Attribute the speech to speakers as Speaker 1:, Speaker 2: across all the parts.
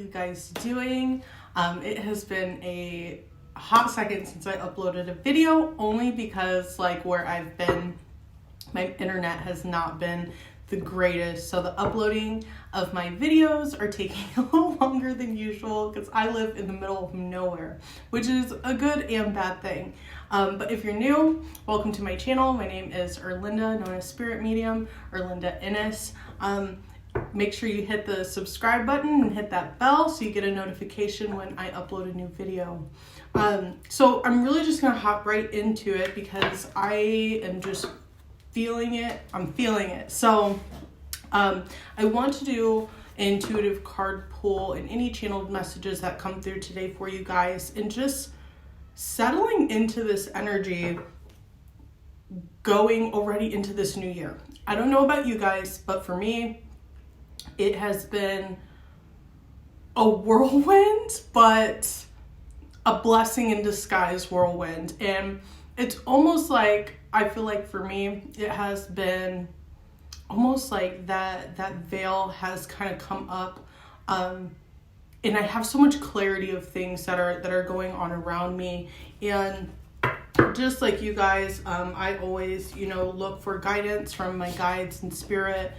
Speaker 1: you guys doing? It has been a hot second since I uploaded a video, only because like where I've been, my internet has not been the greatest. So the uploading of my videos are taking a little longer than usual because I live in the middle of nowhere, which is a good and bad thing. But if you're new, welcome to my channel. My name is Erlinda, known as Spirit Medium, Erlinda Innes. Make sure you hit the subscribe button and hit that bell so you get a notification when I upload a new video. So I'm really just gonna hop right into it because I am just feeling it. I'm feeling it. So I want to do an intuitive card pull and any channeled messages that come through today for you guys, and just settling into this energy going already into this new year. I don't know about you guys, but for me, it has been a whirlwind, but a blessing in disguise whirlwind. And it's almost like, I feel like for me, it has been almost like that veil has kind of come up. And I have so much clarity of things that are going on around me. And just like you guys, I always, look for guidance from my guides and spirit.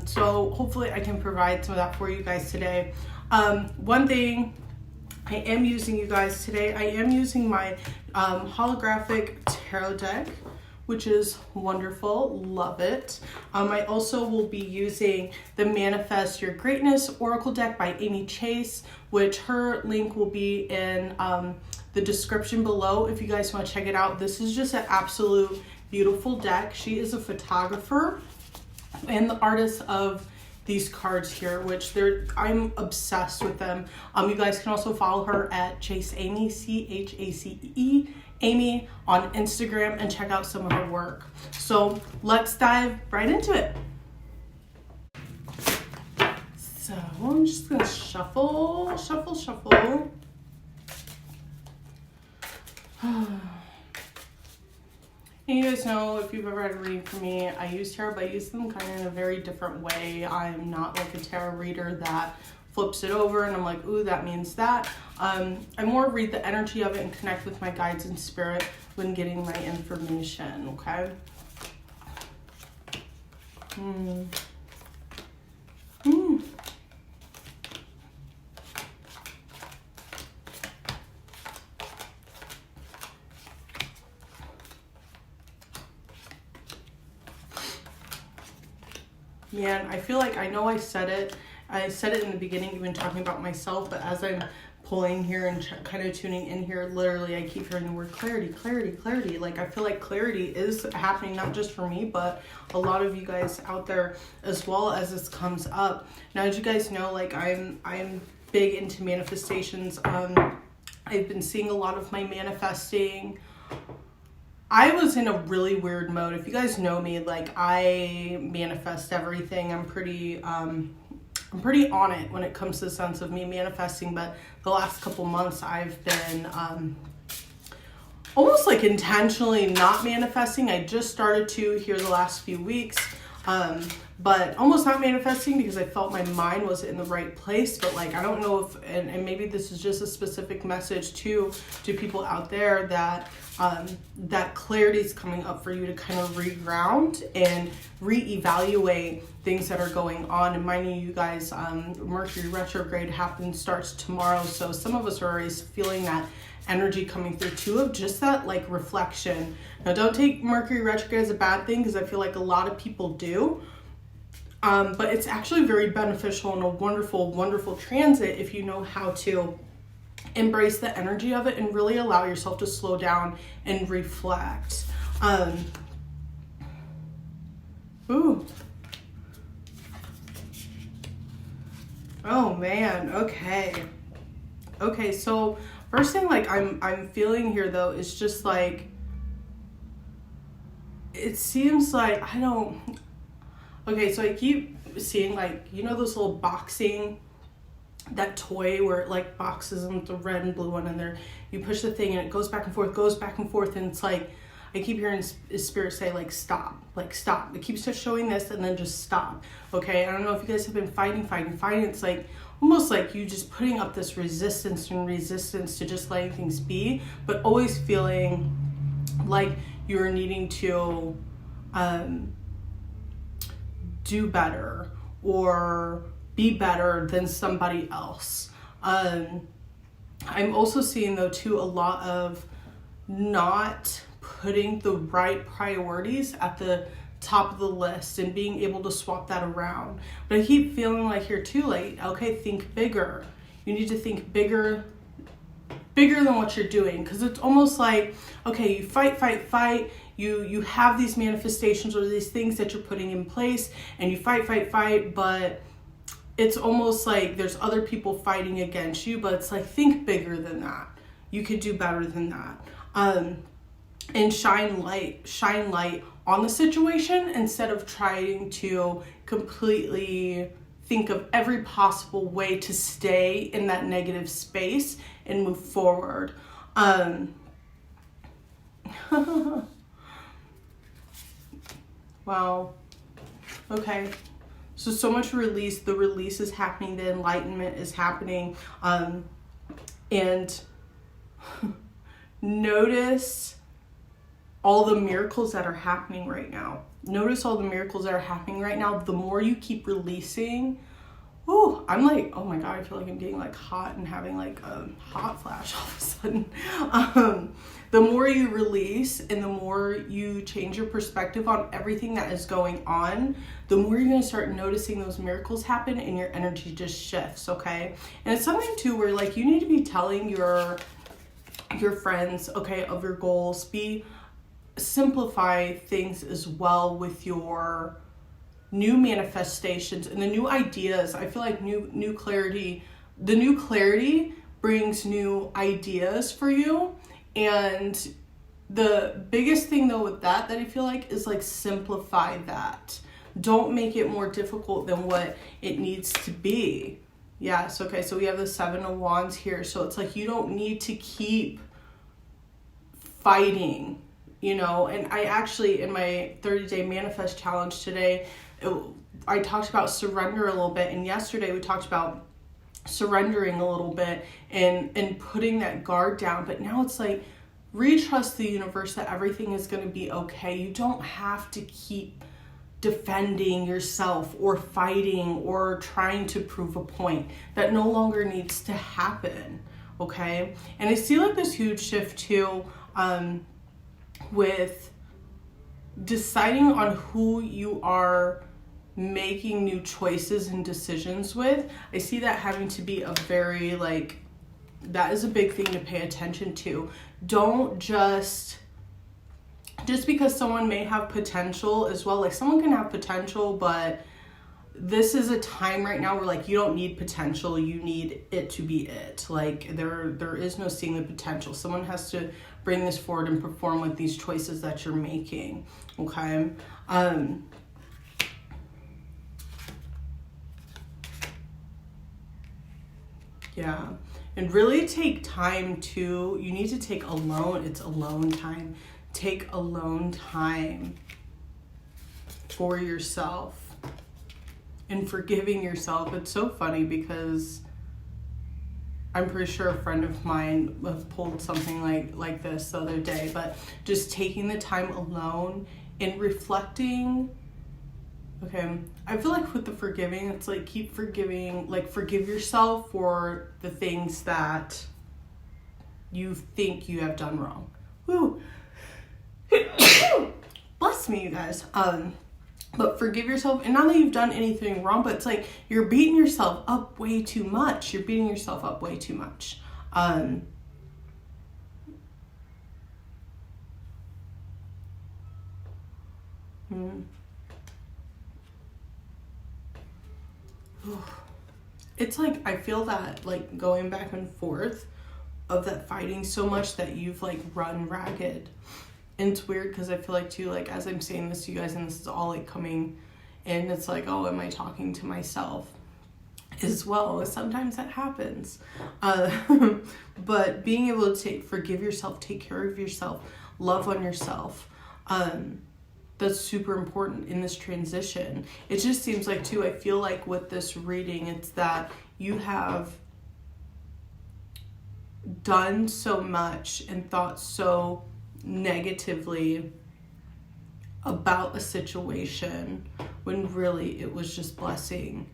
Speaker 1: So hopefully I can provide some of that for you guys today. One thing I am using, you guys, today, I am using my Holographic Tarot deck, which is wonderful. Love it. I also will be using the Manifest Your Greatness Oracle deck by Amy Chase, which her link will be in the description below if you guys want to check it out. This is just an absolute beautiful deck. She is a photographer and the artist of these cards here, which I'm obsessed with them. You guys can also follow her at Chase Amy, CHACE Amy, on Instagram, and check out some of her work. So let's dive right into it. So I'm just gonna shuffle. And you guys know, if you've ever had a reading from me, I use tarot, but I use them kind of in a very different way. I'm not like a tarot reader that flips it over and I'm like, ooh, that means that. I more read the energy of it and connect with my guides and spirit when getting my information, okay? Man, I feel like I know I said it in the beginning, even talking about myself, but as I'm pulling here and kind of tuning in here, literally I keep hearing the word clarity, clarity, clarity. Like, I feel like clarity is happening not just for me, but a lot of you guys out there as well as this comes up. Now, as you guys know, like I'm big into manifestations. I've been seeing a lot of my manifesting. I was in a really weird mode. If you guys know me, like, I manifest everything. I'm pretty on it when it comes to the sense of me manifesting, but the last couple months I've been almost like intentionally not manifesting. I just started to here the last few weeks, but almost not manifesting because I felt my mind wasn't in the right place. But like, I don't know if, and maybe this is just a specific message to people out there that that clarity is coming up for you to kind of reground and reevaluate things that are going on. And mind you guys, Mercury Retrograde starts tomorrow. So some of us are already feeling that energy coming through too, of just that like reflection. Now, don't take Mercury Retrograde as a bad thing, because I feel like a lot of people do. But it's actually very beneficial and a wonderful, wonderful transit if you know how to embrace the energy of it and really allow yourself to slow down and reflect. Ooh. Oh man, okay. Okay, so first thing like I'm feeling here though is just like, it seems like okay, so I keep seeing like, those little boxing, that toy where it like boxes and the red and blue one in there, you push the thing and it goes back and forth, and it's like, I keep hearing spirit say like, stop. It keeps just showing this and then just stop. Okay, I don't know if you guys have been fighting. It's like almost like you just putting up this resistance to just letting things be, but always feeling like you're needing to do better or be better than somebody else. I'm also seeing, though, too, a lot of not putting the right priorities at the top of the list and being able to swap that around. But I keep feeling like here too, like, okay, think bigger. You need to think bigger than what you're doing, because it's almost like, okay, you fight, you have these manifestations or these things that you're putting in place, and you fight, but it's almost like there's other people fighting against you. But it's like, think bigger than that. You could do better than that. And shine light on the situation instead of trying to completely think of every possible way to stay in that negative space and move forward. Wow. Okay. So much release. The release is happening. The enlightenment is happening. And notice all the miracles that are happening right now. Notice all the miracles that are happening right now. The more you keep releasing, I'm like, oh my God, I feel like I'm getting like hot and having like a hot flash all of a sudden. The more you release and the more you change your perspective on everything that is going on, the more you're going to start noticing those miracles happen and your energy just shifts, okay? And it's something too where like you need to be telling your friends, okay, of your goals. Simplify things as well with your new manifestations and the new ideas. I feel like new clarity, the new clarity brings new ideas for you. And the biggest thing though with that I feel like is like simplify that. Don't make it more difficult than what it needs to be. Yes, okay, so we have the 7 of Wands here. So it's like you don't need to keep fighting, you know. And I actually, in my 30-day manifest challenge today, I talked about surrender a little bit, and yesterday we talked about surrendering a little bit and putting that guard down. But now it's like, retrust the universe that everything is going to be okay. You don't have to keep defending yourself or fighting or trying to prove a point. That no longer needs to happen, okay? And I see like this huge shift too, with deciding on who you are making new choices and decisions with. I see that having to be a very like, that is a big thing to pay attention to. Don't just because someone may have potential as well, like someone can have potential, but this is a time right now where like you don't need potential, you need it to be it. Like there is no seeing the potential. Someone has to bring this forward and perform with these choices that you're making, okay? Yeah, and really take time to, you need to take it's alone time. Take alone time for yourself and forgiving yourself. It's so funny because I'm pretty sure a friend of mine pulled something like this the other day, but just taking the time alone and reflecting. Okay, I feel like with the forgiving, it's like keep forgiving, like forgive yourself for the things that you think you have done wrong. Woo. Bless me, you guys. But forgive yourself, and not that you've done anything wrong, but it's like you're beating yourself up way too much. It's like I feel that like going back and forth of that fighting so much that you've like run ragged. And it's weird because I feel like too, like as I'm saying this to you guys and this is all like coming in, it's like, oh, am I talking to myself as well? Sometimes that happens. But being able to forgive yourself, take care of yourself, love on yourself, that's super important in this transition. It just seems like too, I feel like with this reading, it's that you have done so much and thought so negatively about a situation when really it was just blessing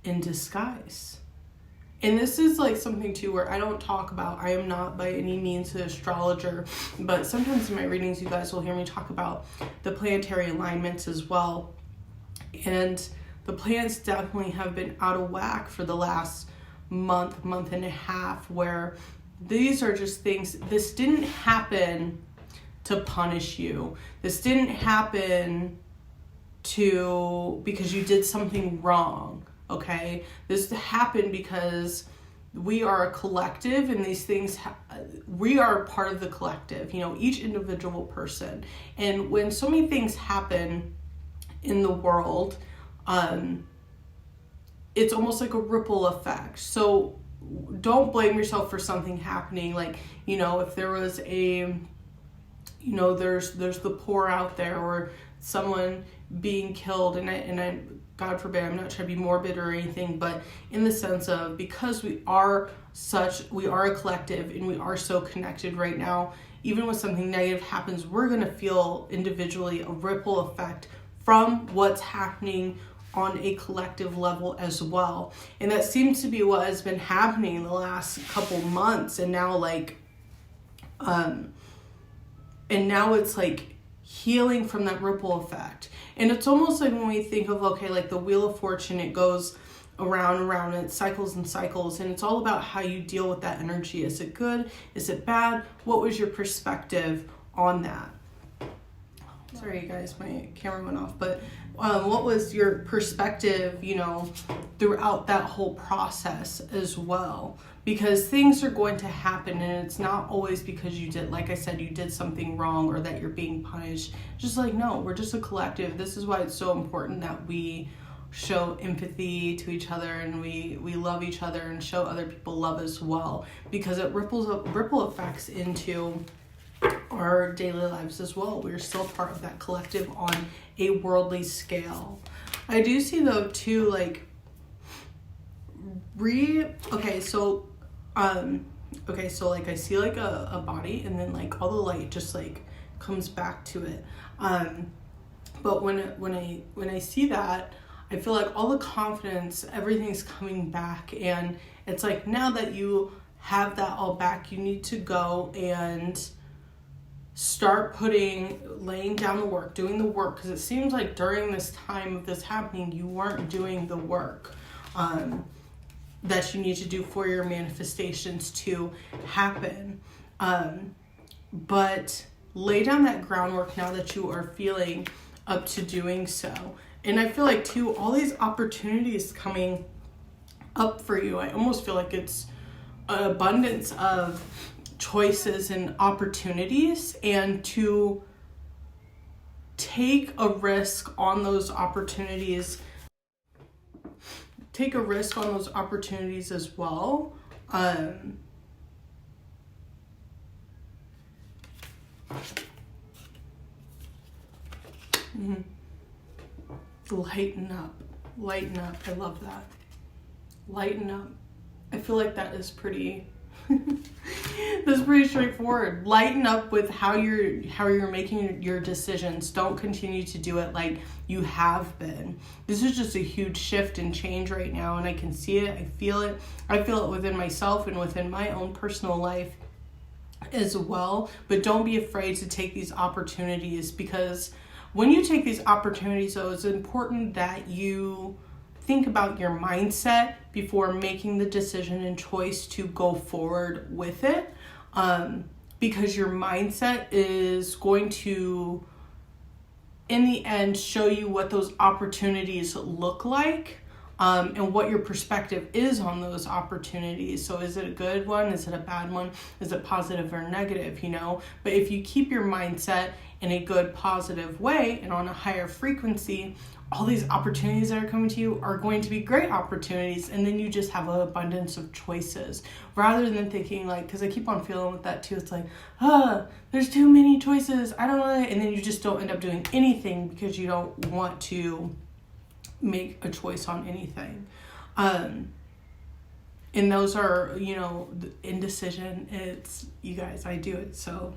Speaker 1: in disguise. And this is like something too where I don't talk about, I am not by any means an astrologer, but sometimes in my readings you guys will hear me talk about the planetary alignments as well. And the planets definitely have been out of whack for the last month and a half, where these are just things, this didn't happen to punish you. This didn't happen because you did something wrong, okay? This happened because we are a collective, and these things, we are part of the collective, you know, each individual person. And when so many things happen in the world, it's almost like a ripple effect. So don't blame yourself for something happening. Like, you know, if there was a, you know, there's the poor out there, or someone being killed, and I God forbid, I'm not trying to be morbid or anything, but in the sense of, because we are a collective and we are so connected right now, even when something negative happens, we're going to feel individually a ripple effect from what's happening on a collective level as well. And that seems to be what has been happening in the last couple months. And now it's like healing from that ripple effect. And it's almost like when we think of, okay, like the Wheel of Fortune, it goes around and around, and it cycles and cycles, and it's all about how you deal with that energy. Is it good? Is it bad? What was your perspective on that? Sorry, you guys, my camera went off, but what was your perspective, you know, throughout that whole process as well? Because things are going to happen, and it's not always because you did, like I said, you did something wrong or that you're being punished. Just like, no, we're just a collective. This is why it's so important that we show empathy to each other, and we love each other and show other people love as well, because it ripple effects into our daily lives as well. We're still part of that collective on a worldly scale. I do see though too, like so like I see like a body, and then like all the light just like comes back to it. But when I see that, I feel like all the confidence, everything's coming back, and it's like, now that you have that all back, you need to go and start laying down the work, doing the work, because it seems like during this time of this happening, you weren't doing the work that you need to do for your manifestations to happen. But lay down that groundwork now that you are feeling up to doing so. And I feel like too, all these opportunities coming up for you, I almost feel like it's an abundance of choices and opportunities, and to take a risk on those opportunities. Take a risk on those opportunities as well. Lighten up. I love that. Lighten up. I feel like that is pretty that's pretty straightforward. Lighten up with how you're making your decisions. Don't continue to do it like you have been. This is just a huge shift and change right now, and I can see it. I feel it. I feel it within myself and within my own personal life as well. But don't be afraid to take these opportunities, because when you take these opportunities, though, it's important that you think about your mindset before making the decision and choice to go forward with it, because your mindset is going to, in the end, show you what those opportunities look like, and what your perspective is on those opportunities. So is it a good one? Is it a bad one? Is it positive or negative, you know? But if you keep your mindset in a good, positive way and on a higher frequency, all these opportunities that are coming to you are going to be great opportunities, and then you just have an abundance of choices, rather than thinking like, because I keep on feeling with that too, it's like, there's too many choices, I don't know, and then you just don't end up doing anything because you don't want to make a choice on anything. And those are, you know, indecision. It's, you guys, I do it, so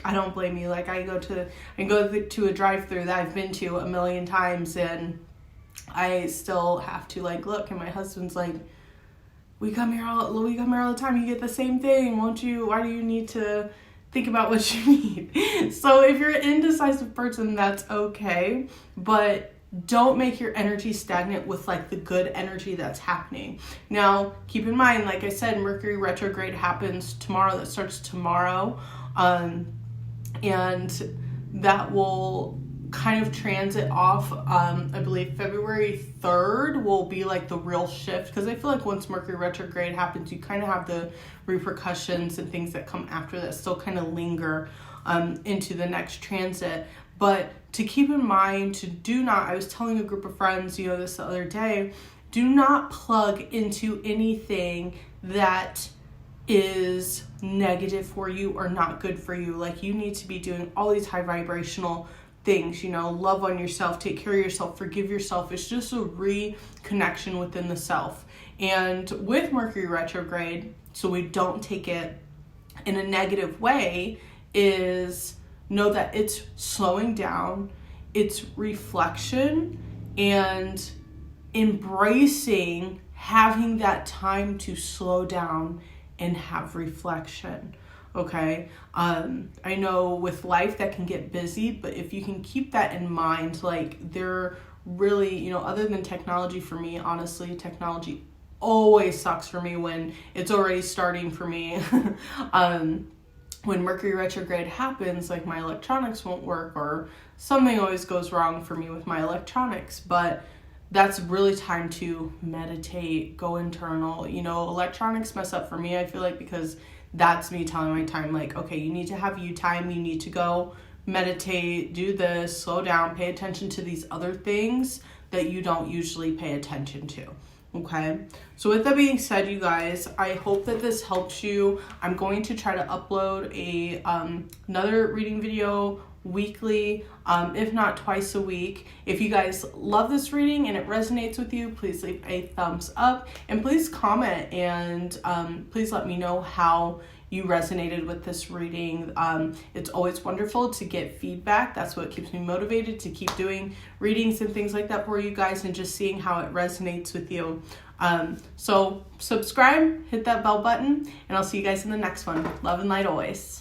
Speaker 1: I don't blame you. Like, I go to a drive-through that I've been to a million times, and I still have to like look, and my husband's like, we come here all the time, you get the same thing, why do you need to think about what you need? So if you're an indecisive person, that's okay, but don't make your energy stagnant with like the good energy that's happening. Now, keep in mind, like I said, Mercury retrograde happens tomorrow. That starts tomorrow. And that will kind of transit off. I believe February 3rd will be like the real shift, because I feel like once Mercury retrograde happens, you kind of have the repercussions and things that come after that still kind of linger into the next transit. But to keep in mind, I was telling a group of friends, you know, this the other day, do not plug into anything that is negative for you or not good for you. Like, you need to be doing all these high vibrational things, you know, love on yourself, take care of yourself, forgive yourself. It's just a reconnection within the self. And with Mercury retrograde, so we don't take it in a negative way, is know that it's slowing down, it's reflection, and embracing having that time to slow down and have reflection. Okay, I know with life that can get busy, but if you can keep that in mind, like, they're really, you know, other than technology, for me, honestly, technology always sucks for me when it's already starting for me. When Mercury retrograde happens, like, my electronics won't work, or something always goes wrong for me with my electronics, but that's really time to meditate, go internal. You know, electronics mess up for me, I feel like, because that's me telling my time, like, okay, you need to have you time, you need to go meditate, do this, slow down, pay attention to these other things that you don't usually pay attention to. Okay, so with that being said, you guys, I hope that this helps you. I'm going to try to upload another reading video weekly, if not twice a week. If you guys love this reading and it resonates with you, please leave a thumbs up, and please comment, and please let me know how you resonated with this reading. It's always wonderful to get feedback. That's what keeps me motivated to keep doing readings and things like that for you guys, and just seeing how it resonates with you. So subscribe, hit that bell button, and I'll see you guys in the next one. Love and light always.